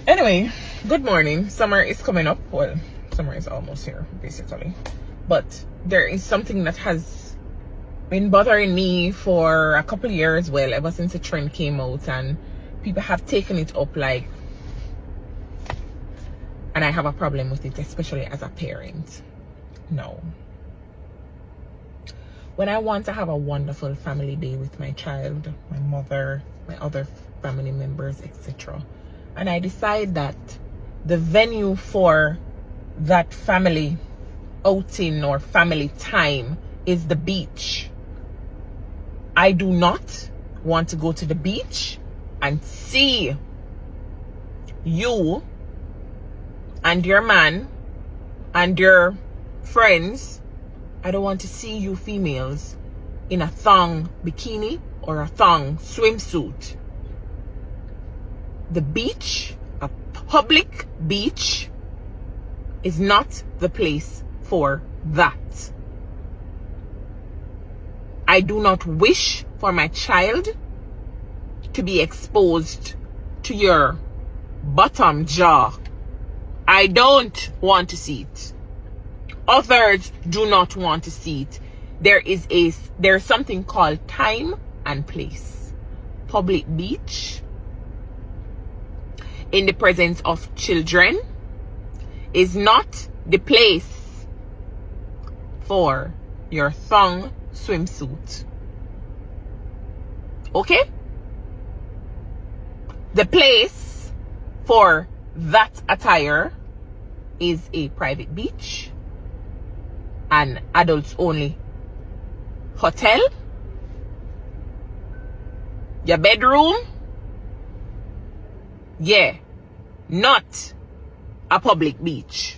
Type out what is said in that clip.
Anyway, good morning. Summer is coming up. Well, summer is almost here, basically. But there is something that has been bothering me for a couple of years, well, ever since the trend came out, and people have taken it up like, and I have a problem with it, especially as a parent. No. When I want to have a wonderful family day with my child, my mother, my other family members, etc., and I decide that the venue for that family outing or family time is the beach, I do not want to go to the beach and see you and your man and your friends. I don't want to see you females in a thong bikini or a thong swimsuit. The beach, a public beach, is not the place for that. I do not wish for my child to be exposed to your bottom jaw. I don't want to see it. Others do not want to see it. There's something called time and place. Public beach in the presence of children is not the place for your thong swimsuit. Okay? The place for that attire is a private beach, an adults only hotel, your bedroom. Yeah, not a public beach.